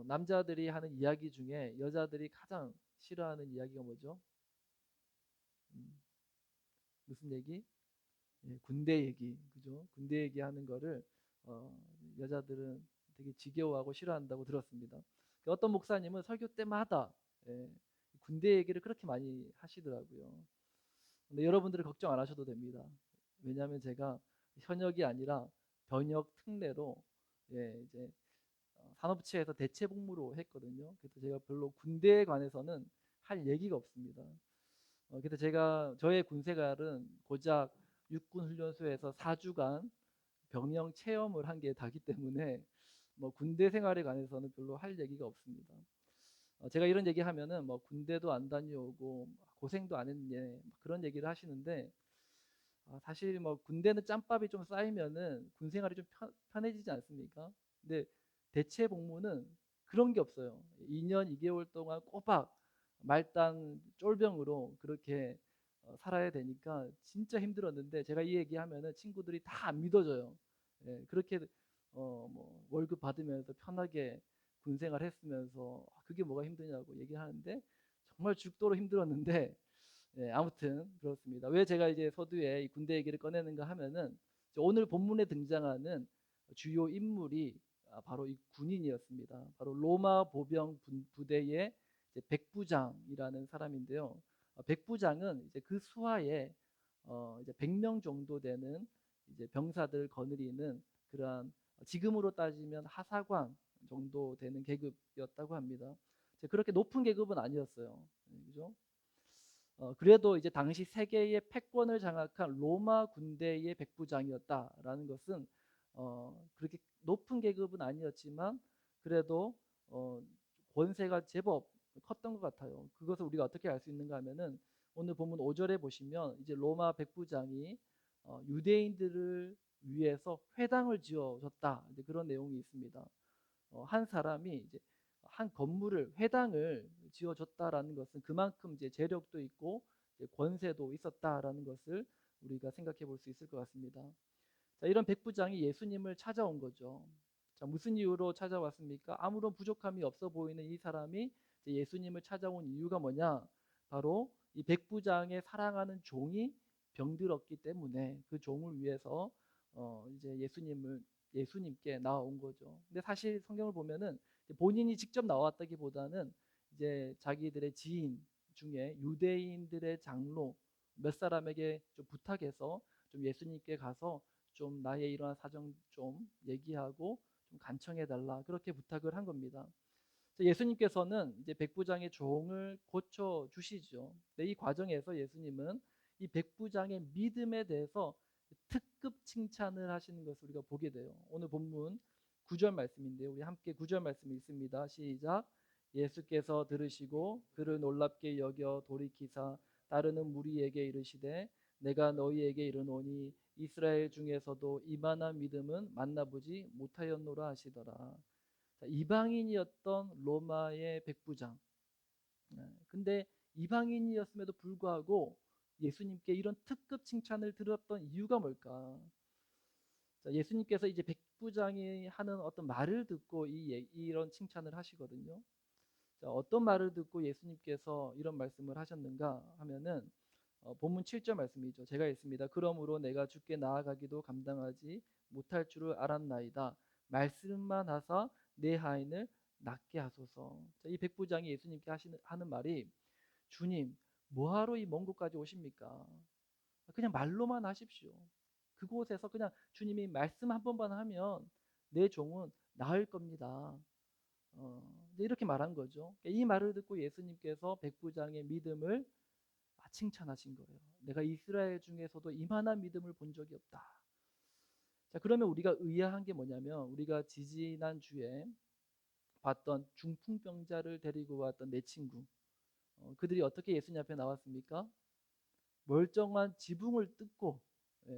남자들이 하는 이야기 중에 여자들이 가장 싫어하는 이야기가 뭐죠? 음, 무슨 얘기? 예, 군대 얘기, 그죠? 군대 얘기하는 거를 어, 여자들은 되게 지겨워하고 싫어한다고 들었습니다. 어떤 목사님은 설교 때마다 예, 군대 얘기를 그렇게 많이 하시더라고요. 근데 여러분들은 걱정 안 하셔도 됩니다. 왜냐하면 제가 현역이 아니라 변역 특례로 이제 산업체에서 대체복무로 했거든요. 그래서 제가 별로 군대에 관해서는 할 얘기가 없습니다. 그래서 제가 저의 군생활은 고작 육군훈련소에서 4주간 병영 체험을 한 게 다기 때문에 뭐 군대 생활에 관해서는 별로 할 얘기가 없습니다. 제가 이런 얘기하면은 뭐 군대도 안 다녀오고 고생도 안 했네 그런 얘기를 하시는데 사실 뭐 군대는 짬밥이 좀 쌓이면은 군 생활이 좀 편해지지 않습니까? 근데 대체 복무는 그런 게 없어요. 2년 2개월 동안 꼬박 말단 쫄병으로 그렇게 살아야 되니까 진짜 힘들었는데 제가 이 얘기하면은 친구들이 다 안 믿어져요. 예, 그렇게 뭐 월급 받으면서 편하게 군 생활 했으면서 그게 뭐가 힘드냐고 얘기하는데 정말 죽도록 힘들었는데 아무튼 그렇습니다. 왜 제가 이제 서두에 이 군대 얘기를 꺼내는가 하면은 오늘 본문에 등장하는 주요 인물이 바로 이 군인이었습니다. 바로 로마 보병 부대의 이제 백부장이라는 사람인데요. 백부장은 이제 그 수하에 이제 100명 정도 되는 이제 병사들 거느리는 그러한 지금으로 따지면 하사관 정도 되는 계급이었다고 합니다. 그렇게 높은 계급은 아니었어요. 그죠? 그래도 이제 당시 세계의 패권을 장악한 로마 군대의 백부장이었다라는 것은 그렇게 높은 계급은 아니었지만 그래도 권세가 제법 컸던 것 같아요. 그것을 우리가 어떻게 알 수 있는가 하면은 오늘 본문 5절에 보시면 이제 로마 백부장이 유대인들을 위해서 회당을 지어줬다 이제 그런 내용이 있습니다. 한 사람이 이제 한 건물을 회당을 지어줬다라는 것은 그만큼 이제 재력도 있고 이제 권세도 있었다라는 것을 우리가 생각해 볼 수 있을 것 같습니다. 자, 이런 백부장이 예수님을 찾아온 거죠. 자, 무슨 이유로 찾아왔습니까? 아무런 부족함이 없어 보이는 이 사람이 이제 예수님을 찾아온 이유가 뭐냐? 바로 이 백부장의 사랑하는 종이 병들었기 때문에 그 종을 위해서 이제 예수님께 나온 거죠. 근데 사실 성경을 보면은 본인이 직접 나왔다기보다는 이제 자기들의 지인 중에 유대인들의 장로 몇 사람에게 좀 부탁해서 좀 예수님께 가서 좀 나의 이러한 사정 좀 얘기하고 좀 간청해 달라 그렇게 부탁을 한 겁니다. 예수님께서는 이제 백부장의 종을 고쳐 주시죠. 이 과정에서 예수님은 이 백부장의 믿음에 대해서 특급 칭찬을 하시는 것을 우리가 보게 돼요. 오늘 본문 9절 말씀인데요. 우리 함께 9절 말씀 읽습니다. 시작. 예수께서 들으시고 그를 놀랍게 여겨 돌이키사 따르는 무리에게 이르시되 내가 너희에게 이르노니 이스라엘 중에서도 이만한 믿음은 만나보지 못하였노라 하시더라. 이방인이었던 로마의 백부장. 근데 이방인이었음에도 불구하고 예수님께 이런 특급 칭찬을 들었던 이유가 뭘까? 자, 예수님께서 이제 백부장이 하는 어떤 말을 듣고 이런 칭찬을 하시거든요. 자, 어떤 말을 듣고 예수님께서 이런 말씀을 하셨는가 하면은 본문 7절 말씀이죠. 제가 읽습니다. 그러므로 내가 주께 나아가기도 감당하지 못할 줄을 알았나이다. 말씀만 하사 내 하인을 낫게 하소서. 자, 이 백부장이 예수님께 하는 말이 주님 뭐하러 이 먼 곳까지 오십니까? 그냥 말로만 하십시오. 그곳에서 그냥 주님이 말씀 한 번만 하면 내 종은 나을 겁니다. 이렇게 말한 거죠. 이 말을 듣고 예수님께서 백부장의 믿음을 칭찬하신 거예요. 내가 이스라엘 중에서도 이만한 믿음을 본 적이 없다. 자, 그러면 우리가 의아한 게 뭐냐면 우리가 지지난 주에 봤던 중풍병자를 데리고 왔던 내 친구 그들이 어떻게 예수님 앞에 나왔습니까? 멀쩡한 지붕을 뜯고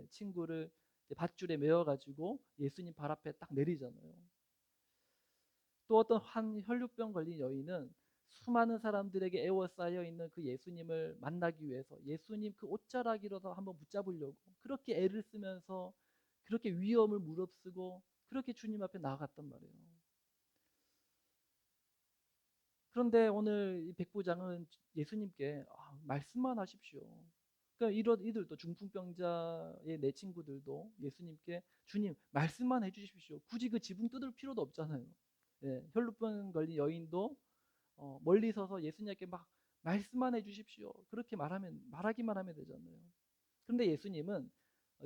친구를 밧줄에 메어 가지고 예수님 발 앞에 딱 내리잖아요. 또 어떤 한 혈류병 걸린 여인은 수많은 사람들에게 애워싸여 있는 그 예수님을 만나기 위해서 예수님 그 옷자락이라도 한번 붙잡으려고 그렇게 애를 쓰면서 그렇게 위험을 무릅쓰고 그렇게 주님 앞에 나아갔단 말이에요. 그런데 오늘 이 백부장은 예수님께 말씀만 하십시오. 그러니까 이들도 중풍병자의 내 친구들도 예수님께 주님 말씀만 해주십시오. 굳이 그 지붕 뜯을 필요도 없잖아요. 예, 혈루병 걸린 여인도 멀리 서서 예수님께 막 말씀만 해주십시오. 그렇게 말하기만 하면 되잖아요. 그런데 예수님은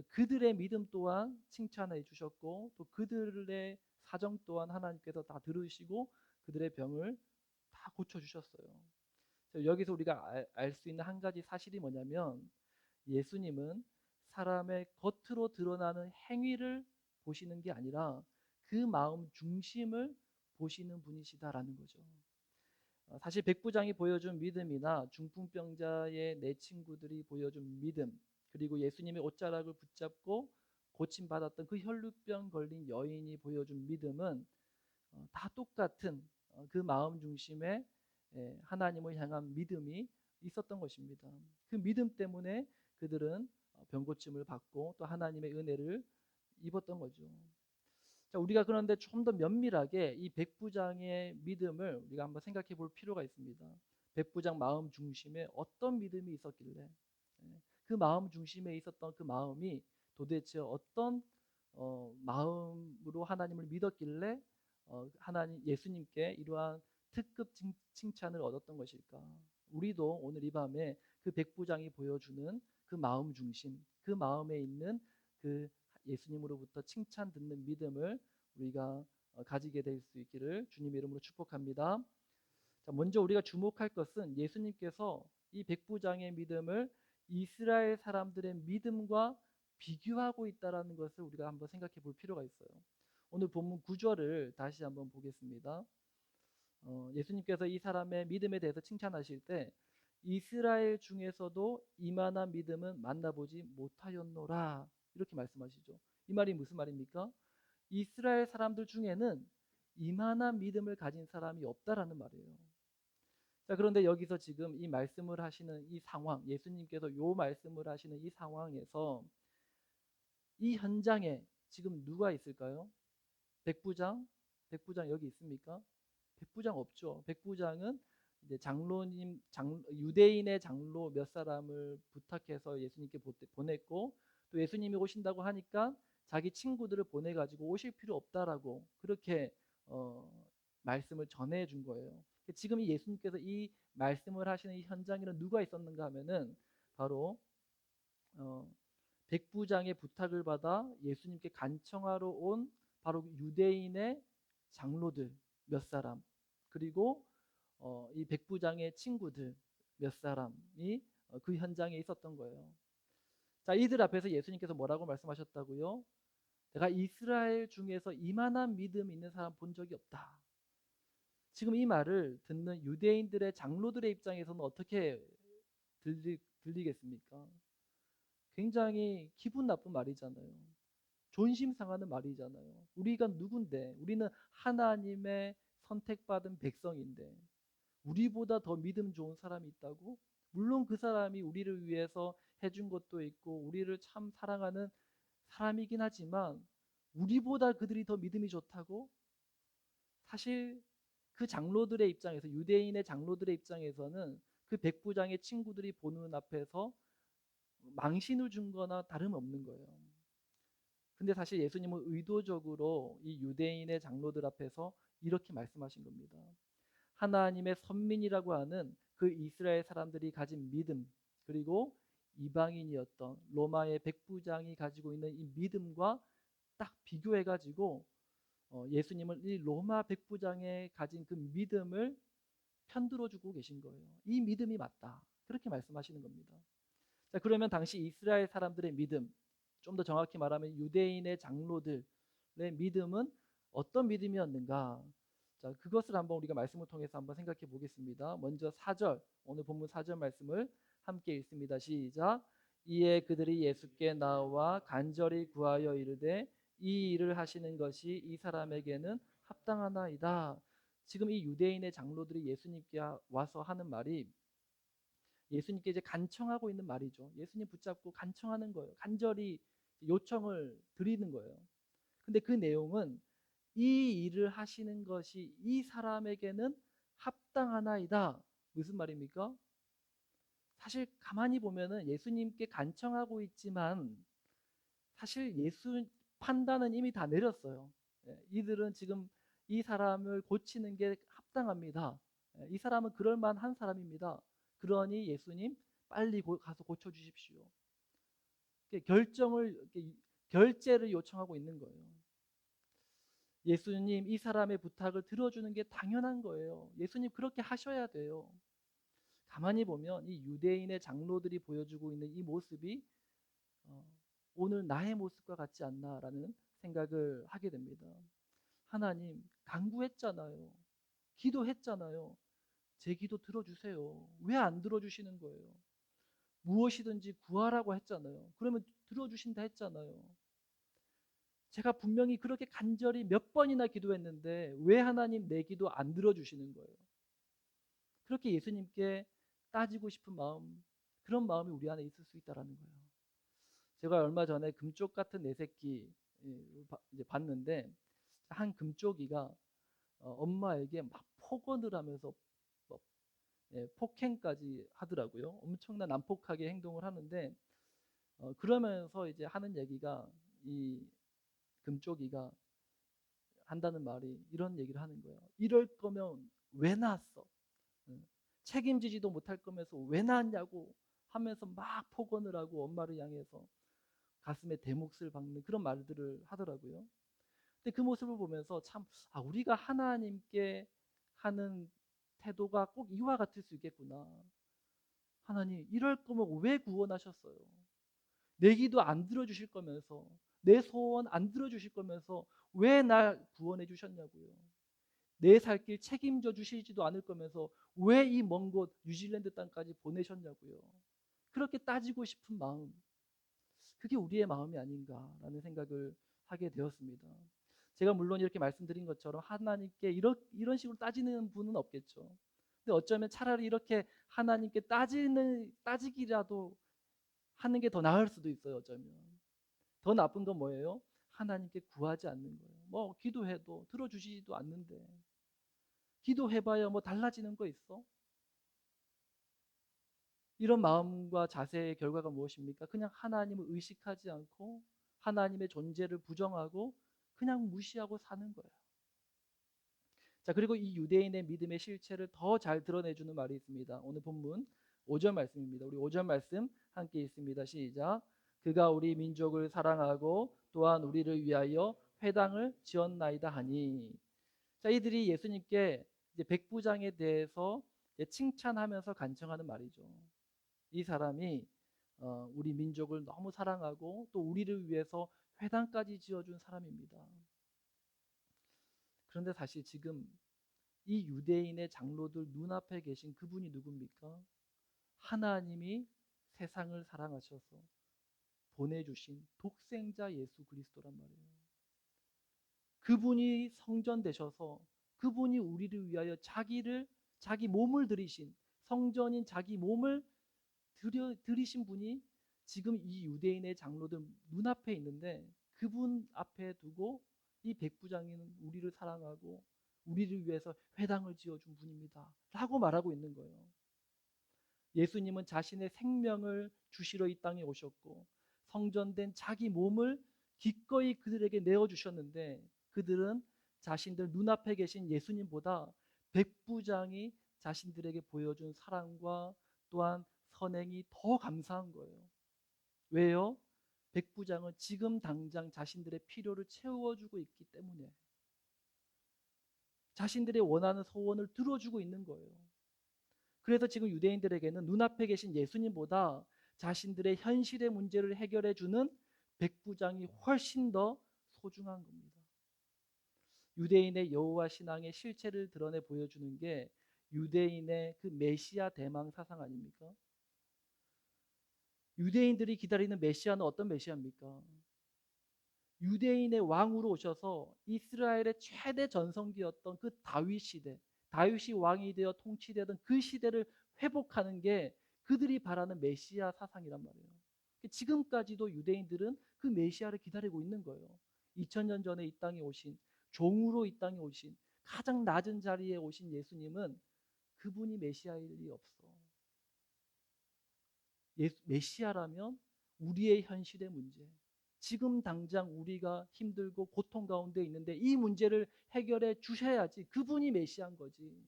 그들의 믿음 또한 칭찬해 주셨고 또 그들의 사정 또한 하나님께서 다 들으시고 그들의 병을 다 고쳐 주셨어요. 여기서 우리가 알 수 있는 한 가지 사실이 뭐냐면 예수님은 사람의 겉으로 드러나는 행위를 보시는 게 아니라 그 마음 중심을 보시는 분이시다라는 거죠. 사실 백부장이 보여준 믿음이나 중풍병자의 내 친구들이 보여준 믿음, 그리고 예수님의 옷자락을 붙잡고 고침받았던 그 혈루병 걸린 여인이 보여준 믿음은 다 똑같은 그 마음 중심에 하나님을 향한 믿음이 있었던 것입니다. 그 믿음 때문에 그들은 병고침을 받고 또 하나님의 은혜를 입었던 거죠. 자, 우리가 그런데 좀 더 면밀하게 이 백부장의 믿음을 우리가 한번 생각해 볼 필요가 있습니다. 백부장 마음 중심에 어떤 믿음이 있었길래 그 마음 중심에 있었던 그 마음이 도대체 어떤 마음으로 하나님을 믿었길래 하나님 예수님께 이러한 특급 칭찬을 얻었던 것일까? 우리도 오늘 이 밤에 그 백부장이 보여주는 그 마음 중심, 그 마음에 있는 그 예수님으로부터 칭찬 듣는 믿음을 우리가 가지게 될 수 있기를 주님의 이름으로 축복합니다. 자, 먼저 우리가 주목할 것은 예수님께서 이 백부장의 믿음을 이스라엘 사람들의 믿음과 비교하고 있다라는 것을 우리가 한번 생각해 볼 필요가 있어요. 오늘 본문 9절을 다시 한번 보겠습니다. 예수님께서 이 사람의 믿음에 대해서 칭찬하실 때 이스라엘 중에서도 이만한 믿음은 만나보지 못하였노라 이렇게 말씀하시죠. 이 말이 무슨 말입니까? 이스라엘 사람들 중에는 이만한 믿음을 가진 사람이 없다라는 말이에요. 자, 그런데 여기서 지금 이 말씀을 하시는 이 상황, 예수님께서 요 말씀을 하시는 이 상황에서 이 현장에 지금 누가 있을까요? 백부장? 백부장 여기 있습니까? 백부장 없죠. 백부장은 이제 유대인의 장로 몇 사람을 부탁해서 예수님께 보냈고 또 예수님이 오신다고 하니까 자기 친구들을 보내가지고 오실 필요 없다라고 그렇게 말씀을 전해준 거예요. 지금 이 예수님께서 이 말씀을 하시는 이 현장에는 누가 있었는가 하면은 바로 백부장의 부탁을 받아 예수님께 간청하러 온 바로 유대인의 장로들 몇 사람 그리고 이 백부장의 친구들 몇 사람이 그 현장에 있었던 거예요. 자, 이들 앞에서 예수님께서 뭐라고 말씀하셨다고요? 내가 이스라엘 중에서 이만한 믿음 있는 사람 본 적이 없다. 지금 이 말을 듣는 유대인들의 장로들의 입장에서는 어떻게 들리겠습니까? 굉장히 기분 나쁜 말이잖아요. 존심 상하는 말이잖아요. 우리가 누군데? 우리는 하나님의 선택받은 백성인데 우리보다 더 믿음 좋은 사람이 있다고? 물론 그 사람이 우리를 위해서 해준 것도 있고 우리를 참 사랑하는 사람이긴 하지만 우리보다 그들이 더 믿음이 좋다고? 사실 그 장로들의 입장에서 유대인의 장로들의 입장에서는 그 백부장의 친구들이 보는 앞에서 망신을 준 거나 다름없는 거예요. 근데 사실 예수님은 의도적으로 이 유대인의 장로들 앞에서 이렇게 말씀하신 겁니다. 하나님의 선민이라고 하는 그 이스라엘 사람들이 가진 믿음 그리고 이방인이었던 로마의 백부장이 가지고 있는 이 믿음과 딱 비교해가지고 예수님은 이 로마 백부장의 가진 그 믿음을 편들어주고 계신 거예요. 이 믿음이 맞다. 그렇게 말씀하시는 겁니다. 자, 그러면 당시 이스라엘 사람들의 믿음, 좀 더 정확히 말하면 유대인의 장로들의 믿음은 어떤 믿음이었는가? 자, 그것을 한번 우리가 말씀을 통해서 한번 생각해 보겠습니다. 먼저 4절, 오늘 본문 4절 말씀을 함께 읽습니다. 시작. 이에 그들이 예수께 나와 간절히 구하여 이르되 이 일을 하시는 것이 이 사람에게는 합당하나이다. 지금 이 유대인의 장로들이 예수님께 와서 하는 말이 예수님께 이제 간청하고 있는 말이죠. 예수님 붙잡고 간청하는 거예요. 간절히 요청을 드리는 거예요. 근데 그 내용은 이 일을 하시는 것이 이 사람에게는 합당하나이다. 무슨 말입니까? 사실 가만히 보면은 예수님께 간청하고 있지만 사실 예수 판단은 이미 다 내렸어요. 이들은 지금 이 사람을 고치는 게 합당합니다. 이 사람은 그럴 만한 사람입니다. 그러니 예수님 빨리 가서 고쳐 주십시오. 결정을 결제를 요청하고 있는 거예요. 예수님 이 사람의 부탁을 들어주는 게 당연한 거예요. 예수님 그렇게 하셔야 돼요. 가만히 보면 이 유대인의 장로들이 보여주고 있는 이 모습이 어, 오늘 나의 모습과 같지 않나라는 생각을 하게 됩니다. 하나님 간구했잖아요. 기도했잖아요. 제 기도 들어주세요. 왜 안 들어주시는 거예요? 무엇이든지 구하라고 했잖아요. 그러면 들어주신다 했잖아요. 제가 분명히 그렇게 간절히 몇 번이나 기도했는데 왜 하나님 내 기도 안 들어주시는 거예요? 그렇게 예수님께 따지고 싶은 마음, 그런 마음이 우리 안에 있을 수 있다라는 거예요. 제가 얼마 전에 금쪽 같은 네 새끼 이제 봤는데 한 금쪽이가 엄마에게 막 폭언을 하면서 뭐, 폭행까지 하더라고요. 엄청난 난폭하게 행동을 하는데 그러면서 이제 하는 얘기가 이 금쪽이가 한다는 말이 이런 얘기를 하는 거예요. 이럴 거면 왜 낳았어? 책임지지도 못할 거면서 왜 낳았냐고 하면서 막 폭언을 하고 엄마를 향해서 가슴에 대몫을 박는 그런 말들을 하더라고요. 근데 그 모습을 보면서 참 우리가 하나님께 하는 태도가 꼭 이와 같을 수 있겠구나. 하나님 이럴 거면 왜 구원하셨어요? 내 기도 안 들어주실 거면서 내 소원 안 들어주실 거면서 왜 날 구원해 주셨냐고요. 내 살 길 책임져 주시지도 않을 거면서 왜 이 먼 곳 뉴질랜드 땅까지 보내셨냐고요. 그렇게 따지고 싶은 마음, 그게 우리의 마음이 아닌가라는 생각을 하게 되었습니다. 제가 물론 이렇게 말씀드린 것처럼 하나님께 이런 식으로 따지는 분은 없겠죠. 근데 어쩌면 차라리 이렇게 하나님께 따지기라도 하는 게 더 나을 수도 있어요. 어쩌면 더 나쁜 건 뭐예요? 하나님께 구하지 않는 거예요. 뭐 기도해도 들어주시지도 않는데 기도해봐야 뭐 달라지는 거 있어? 이런 마음과 자세의 결과가 무엇입니까? 그냥 하나님을 의식하지 않고 하나님의 존재를 부정하고 그냥 무시하고 사는 거예요. 자, 그리고 이 유대인의 믿음의 실체를 더 잘 드러내주는 말이 있습니다. 오늘 본문 5절 말씀입니다. 우리 5절 말씀 함께 읽습니다. 시작. 그가 우리 민족을 사랑하고 또한 우리를 위하여 회당을 지었나이다 하니. 자, 이들이 예수님께 이제 백부장에 대해서 이제 칭찬하면서 간청하는 말이죠. 이 사람이 우리 민족을 너무 사랑하고 또 우리를 위해서 회당까지 지어준 사람입니다. 그런데 사실 지금 이 유대인의 장로들 눈앞에 계신 그분이 누굽니까? 하나님이 세상을 사랑하셔서 보내주신 독생자 예수 그리스도란 말이에요. 그분이 성전 되셔서 그분이 우리를 위하여 자기 몸을 들이신 성전인 자기 몸을 들이신 분이 지금 이 유대인의 장로들 눈앞에 있는데 그분 앞에 두고 이 백부장이는 우리를 사랑하고 우리를 위해서 회당을 지어준 분입니다 라고 말하고 있는 거예요. 예수님은 자신의 생명을 주시러 이 땅에 오셨고 성전된 자기 몸을 기꺼이 그들에게 내어주셨는데 그들은 자신들 눈앞에 계신 예수님보다 백부장이 자신들에게 보여준 사랑과 또한 선행이 더 감사한 거예요. 왜요? 백부장은 지금 당장 자신들의 필요를 채워주고 있기 때문에 자신들의 원하는 소원을 들어주고 있는 거예요. 그래서 지금 유대인들에게는 눈앞에 계신 예수님보다 자신들의 현실의 문제를 해결해 주는 백부장이 훨씬 더 소중한 겁니다. 유대인의 여호와 신앙의 실체를 드러내 보여주는 게 유대인의 그 메시아 대망 사상 아닙니까? 유대인들이 기다리는 메시아는 어떤 메시아입니까? 유대인의 왕으로 오셔서 이스라엘의 최대 전성기였던 그 다윗 시대, 다윗이 왕이 되어 통치되던 그 시대를 회복하는 게 그들이 바라는 메시아 사상이란 말이에요. 지금까지도 유대인들은 그 메시아를 기다리고 있는 거예요. 2000년 전에 이 땅에 오신 종으로 이 땅에 오신 가장 낮은 자리에 오신 예수님은 그분이 메시아일 리 없어. 메시아라면 우리의 현실의 문제, 지금 당장 우리가 힘들고 고통 가운데 있는데 이 문제를 해결해 주셔야지 그분이 메시아인 거지.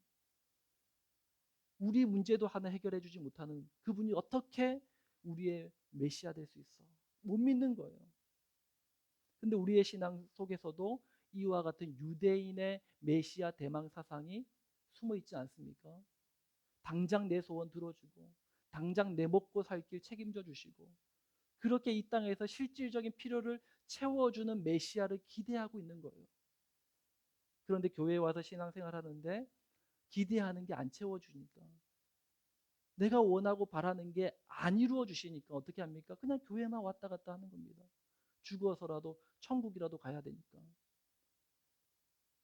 우리 문제도 하나 해결해 주지 못하는 그분이 어떻게 우리의 메시아 될 수 있어? 못 믿는 거예요. 근데 우리의 신앙 속에서도 이와 같은 유대인의 메시아 대망 사상이 숨어 있지 않습니까? 당장 내 소원 들어주고 당장 내 먹고 살 길 책임져 주시고 그렇게 이 땅에서 실질적인 필요를 채워주는 메시아를 기대하고 있는 거예요. 그런데 교회에 와서 신앙생활 하는데 기대하는 게 안 채워주니까, 내가 원하고 바라는 게 안 이루어 주시니까 어떻게 합니까? 그냥 교회만 왔다 갔다 하는 겁니다. 죽어서라도 천국이라도 가야 되니까.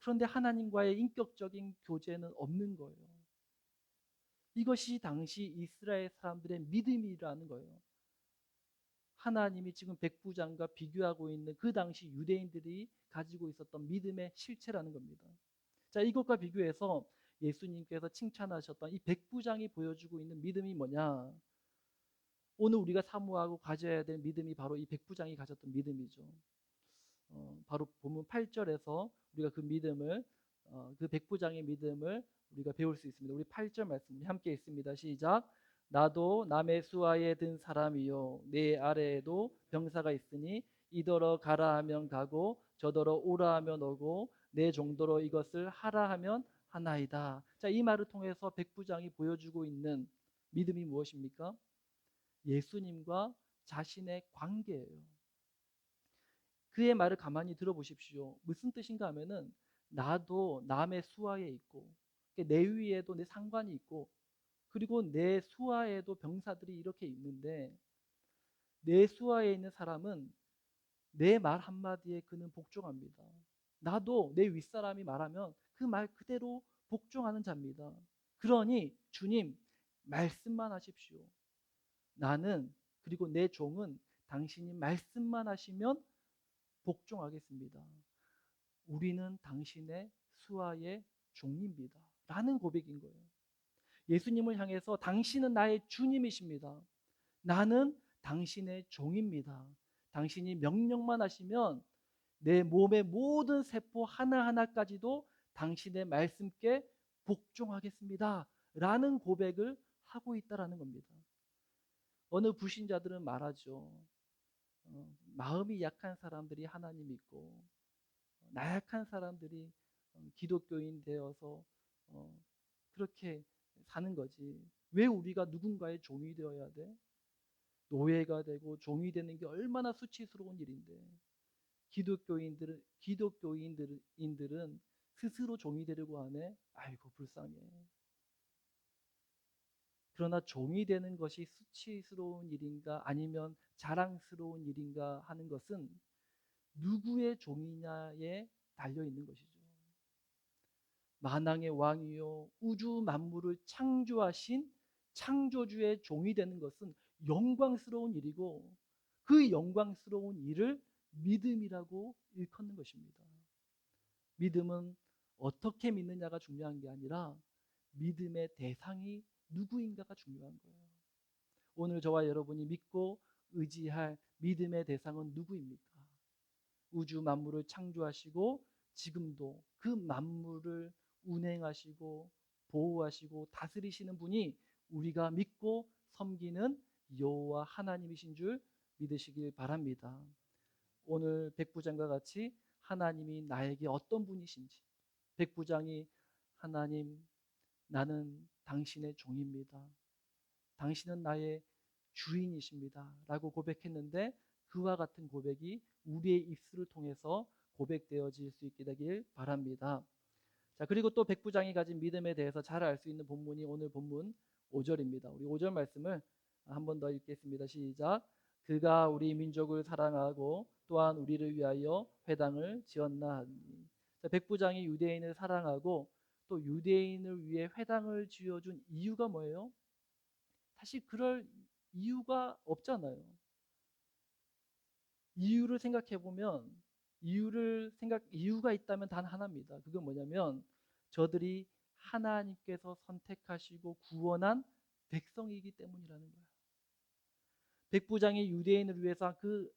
그런데 하나님과의 인격적인 교제는 없는 거예요. 이것이 당시 이스라엘 사람들의 믿음이라는 거예요. 하나님이 지금 백부장과 비교하고 있는 그 당시 유대인들이 가지고 있었던 믿음의 실체라는 겁니다. 자, 이것과 비교해서 예수님께서 칭찬하셨던 이 백부장이 보여주고 있는 믿음이 뭐냐? 오늘 우리가 사모하고 가져야 될 믿음이 바로 이 백부장이 가졌던 믿음이죠. 바로 본문 8절에서 우리가 그 믿음을, 그 백부장의 믿음을 우리가 배울 수 있습니다. 우리 8절 말씀 우리 함께 읽습니다. 시작. 나도 남의 수하에 든 사람이요 내 아래에도 병사가 있으니 이더러 가라 하면 가고 저더러 오라 하면 오고 내 정도로 이것을 하라 하면 하나이다. 자, 이 말을 통해서 백부장이 보여주고 있는 믿음이 무엇입니까? 예수님과 자신의 관계예요. 그의 말을 가만히 들어보십시오. 무슨 뜻인가 하면은 나도 남의 수하에 있고 내 위에도 내 상관이 있고 그리고 내 수하에도 병사들이 이렇게 있는데 내 수하에 있는 사람은 내 말 한마디에 그는 복종합니다. 나도 내 윗사람이 말하면 그 말 그대로 복종하는 자입니다. 그러니 주님 말씀만 하십시오. 나는 그리고 내 종은 당신이 말씀만 하시면 복종하겠습니다. 우리는 당신의 수하의 종입니다. 라는 고백인 거예요. 예수님을 향해서 당신은 나의 주님이십니다. 나는 당신의 종입니다. 당신이 명령만 하시면 내 몸의 모든 세포 하나하나까지도 당신의 말씀께 복종하겠습니다. 라는 고백을 하고 있다라는 겁니다. 어느 불신자들은 말하죠. 마음이 약한 사람들이 하나님 있고 나약한 사람들이 기독교인 되어서 그렇게 사는 거지. 왜 우리가 누군가의 종이 되어야 돼? 노예가 되고 종이 되는 게 얼마나 수치스러운 일인데 기독교인들은 스스로 종이 되려고 하네. 아이고 불쌍해. 그러나 종이 되는 것이 수치스러운 일인가 아니면 자랑스러운 일인가 하는 것은 누구의 종이냐에 달려 있는 것이죠. 만왕의 왕이요 우주 만물을 창조하신 창조주의 종이 되는 것은 영광스러운 일이고 그 영광스러운 일을 믿음이라고 일컫는 것입니다. 믿음은 어떻게 믿느냐가 중요한 게 아니라 믿음의 대상이 누구인가가 중요한 거예요. 오늘 저와 여러분이 믿고 의지할 믿음의 대상은 누구입니까? 우주 만물을 창조하시고 지금도 그 만물을 운행하시고 보호하시고 다스리시는 분이 우리가 믿고 섬기는 여호와 하나님이신 줄 믿으시길 바랍니다. 오늘 백부장과 같이 하나님이 나에게 어떤 분이신지, 백부장이 하나님 나는 당신의 종입니다. 당신은 나의 주인이십니다. 라고 고백했는데 그와 같은 고백이 우리의 입술을 통해서 고백되어질 수 있게 되길 바랍니다. 자, 그리고 또 백부장이 가진 믿음에 대해서 잘 알 수 있는 본문이 오늘 본문 5절입니다. 우리 5절 말씀을 한 번 더 읽겠습니다. 시작. 그가 우리 민족을 사랑하고 또한 우리를 위하여 회당을 지었나 하니. 자, 백부장이 유대인을 사랑하고 또 유대인을 위해 회당을 지어준 이유가 뭐예요? 사실 그럴 이유가 없잖아요. 이유를 생각해 보면 이유가 있다면 단 하나입니다. 그건 뭐냐면 저들이 하나님께서 선택하시고 구원한 백성이기 때문이라는 거예요. 백부장이 유대인을 위해서 그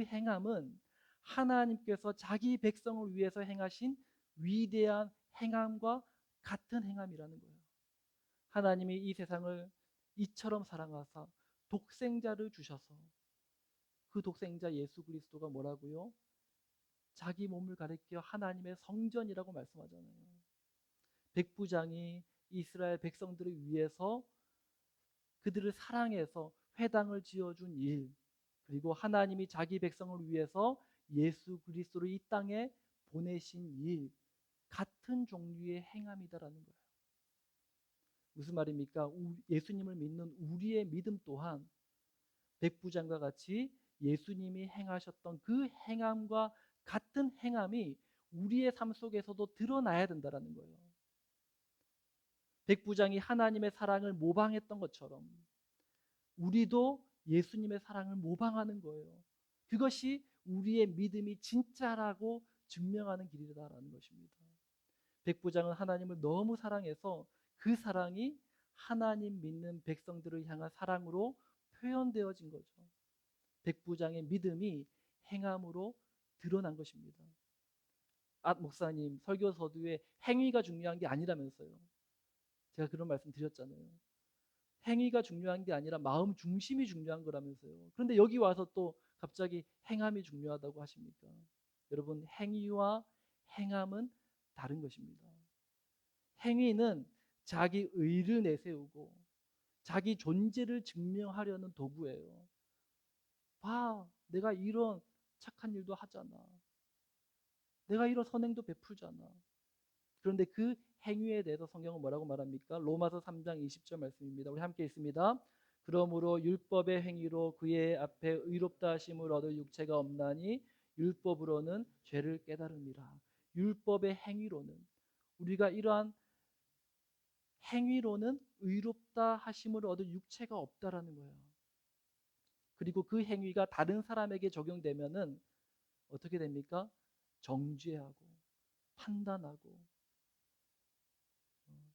행함은 하나님께서 자기 백성을 위해서 행하신 위대한 행함과 같은 행함이라는 거예요. 하나님이 이 세상을 이처럼 사랑하사 독생자를 주셔서 그 독생자 예수 그리스도가 뭐라고요? 자기 몸을 가리켜 하나님의 성전이라고 말씀하잖아요. 백부장이 이스라엘 백성들을 위해서 그들을 사랑해서 회당을 지어준 일, 그리고 하나님이 자기 백성을 위해서 예수 그리스도를 이 땅에 보내신 일, 같은 종류의 행함이다라는 거예요. 무슨 말입니까? 예수님을 믿는 우리의 믿음 또한 백부장과 같이 예수님이 행하셨던 그 행함과 같은 행함이 우리의 삶 속에서도 드러나야 된다는 거예요. 백부장이 하나님의 사랑을 모방했던 것처럼 우리도 예수님의 사랑을 모방하는 거예요. 그것이 우리의 믿음이 진짜라고 증명하는 길이다라는 것입니다. 백부장은 하나님을 너무 사랑해서 그 사랑이 하나님 믿는 백성들을 향한 사랑으로 표현되어진 거죠. 백부장의 믿음이 행함으로 드러난 것입니다. 목사님 설교 서두에 행위가 중요한 게 아니라면서요. 제가 그런 말씀 드렸잖아요. 행위가 중요한 게 아니라 마음 중심이 중요한 거라면서요. 그런데 여기 와서 또 갑자기 행함이 중요하다고 하십니까? 여러분, 행위와 행함은 다른 것입니다. 행위는 자기 의를 내세우고 자기 존재를 증명하려는 도구예요. 봐, 내가 이런 착한 일도 하잖아. 내가 이런 선행도 베풀잖아. 그런데 그 행위에 대해서 성경은 뭐라고 말합니까? 로마서 3장 20절 말씀입니다. 우리 함께 읽습니다. 그러므로 율법의 행위로 그의 앞에 의롭다 하심을 얻을 육체가 없나니 율법으로는 죄를 깨달음이라. 율법의 행위로는, 우리가 이러한 행위로는 의롭다 하심을 얻을 육체가 없다라는 거예요. 그리고 그 행위가 다른 사람에게 적용되면은 어떻게 됩니까? 정죄하고 판단하고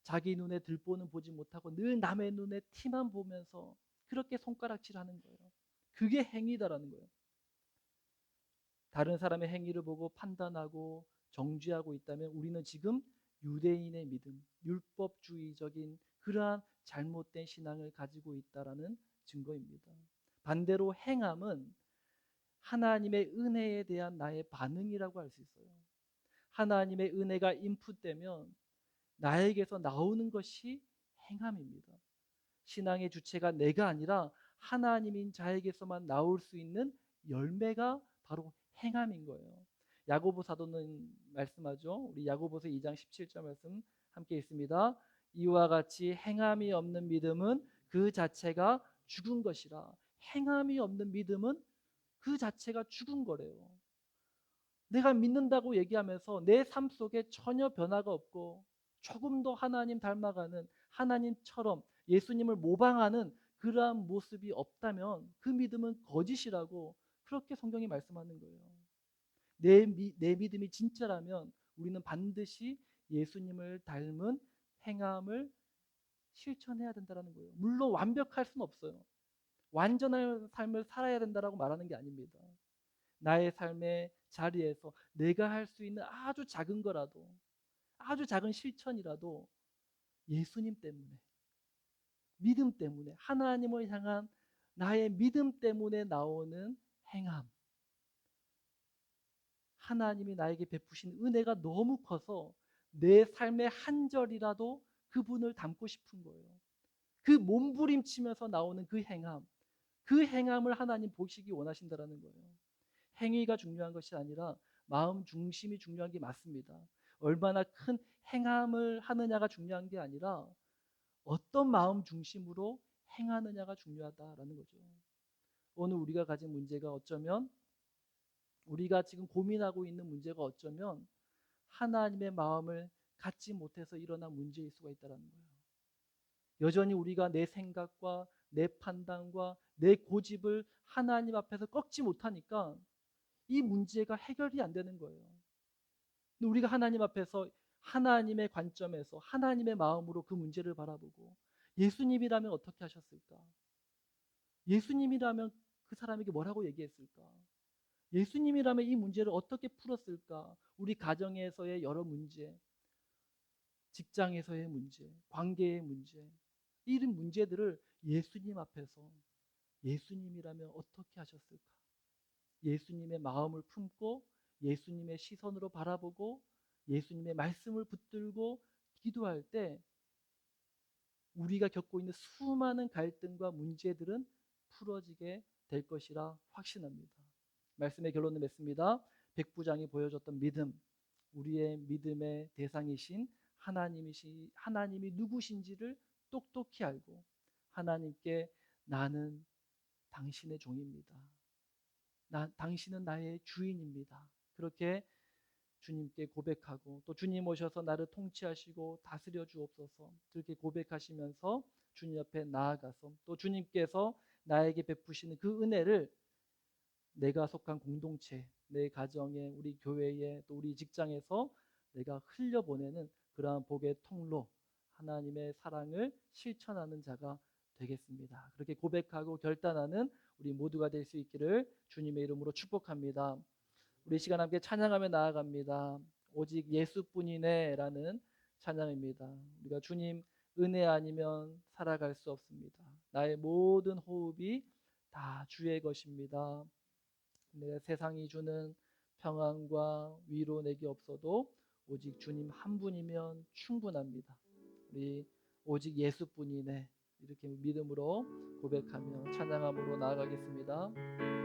자기 눈에 들보는 보지 못하고 늘 남의 눈에 티만 보면서 그렇게 손가락질하는 거예요. 그게 행위다라는 거예요. 다른 사람의 행위를 보고 판단하고 정죄하고 있다면 우리는 지금 유대인의 믿음, 율법주의적인 그러한 잘못된 신앙을 가지고 있다라는 증거입니다. 반대로 행함은 하나님의 은혜에 대한 나의 반응이라고 할 수 있어요. 하나님의 은혜가 인풋되면 나에게서 나오는 것이 행함입니다. 신앙의 주체가 내가 아니라 하나님인 자에게서만 나올 수 있는 열매가 바로 행함인 거예요. 야고보 사도는 말씀하죠. 우리 야고보서 2장 17절 말씀 함께 읽습니다. 이와 같이 행함이 없는 믿음은 그 자체가 죽은 것이라. 행함이 없는 믿음은 그 자체가 죽은 거래요. 내가 믿는다고 얘기하면서 내 삶 속에 전혀 변화가 없고 조금 더 하나님 닮아가는, 하나님처럼 예수님을 모방하는 그러한 모습이 없다면 그 믿음은 거짓이라고, 그렇게 성경이 말씀하는 거예요. 내 믿음이 진짜라면 우리는 반드시 예수님을 닮은 행함을 실천해야 된다는 거예요. 물론 완벽할 수는 없어요. 완전한 삶을 살아야 된다라고 말하는 게 아닙니다. 나의 삶의 자리에서 내가 할 수 있는 아주 작은 거라도, 아주 작은 실천이라도 예수님 때문에, 믿음 때문에, 하나님을 향한 나의 믿음 때문에 나오는 행함, 하나님이 나에게 베푸신 은혜가 너무 커서 내 삶의 한 절이라도 그분을 닮고 싶은 거예요. 그 몸부림치면서 나오는 그 행함, 그 행함을 하나님 보시기 원하신다라는 거예요. 행위가 중요한 것이 아니라 마음 중심이 중요한 게 맞습니다. 얼마나 큰 행함을 하느냐가 중요한 게 아니라 어떤 마음 중심으로 행하느냐가 중요하다라는 거죠. 오늘 우리가 가진 문제가 어쩌면, 우리가 지금 고민하고 있는 문제가 어쩌면 하나님의 마음을 갖지 못해서 일어난 문제일 수가 있다는 거예요. 여전히 우리가 내 생각과 내 판단과 내 고집을 하나님 앞에서 꺾지 못하니까 이 문제가 해결이 안 되는 거예요. 우리가 하나님 앞에서 하나님의 관점에서 하나님의 마음으로 그 문제를 바라보고 예수님이라면 어떻게 하셨을까? 예수님이라면 그 사람에게 뭐라고 얘기했을까? 예수님이라면 이 문제를 어떻게 풀었을까? 우리 가정에서의 여러 문제, 직장에서의 문제, 관계의 문제, 이런 문제들을 예수님 앞에서 예수님이라면 어떻게 하셨을까? 예수님의 마음을 품고 예수님의 시선으로 바라보고 예수님의 말씀을 붙들고 기도할 때 우리가 겪고 있는 수많은 갈등과 문제들은 풀어지게 될 것이라 확신합니다. 말씀의 결론을 맺습니다. 백부장이 보여줬던 믿음, 우리의 믿음의 대상이신 하나님이 누구신지를 똑똑히 알고 하나님께 나는 당신의 종입니다. 당신은 나의 주인입니다. 그렇게 주님께 고백하고 또 주님 오셔서 나를 통치하시고 다스려 주옵소서 그렇게 고백하시면서 주님 옆에 나아가서 또 주님께서 나에게 베푸시는 그 은혜를 내가 속한 공동체, 내 가정에, 우리 교회에, 또 우리 직장에서 내가 흘려보내는 그러한 복의 통로, 하나님의 사랑을 실천하는 자가 되겠습니다. 그렇게 고백하고 결단하는 우리 모두가 될 수 있기를 주님의 이름으로 축복합니다. 우리 시간 함께 찬양하며 나아갑니다. 오직 예수뿐이네라는 찬양입니다. 우리가 주님 은혜 아니면 살아갈 수 없습니다. 나의 모든 호흡이 다 주의 것입니다. 내가 세상이 주는 평안과 위로 내게 없어도 오직 주님 한 분이면 충분합니다. 우리 오직 예수뿐이네 이렇게 믿음으로 고백하며 찬양함으로 나아가겠습니다.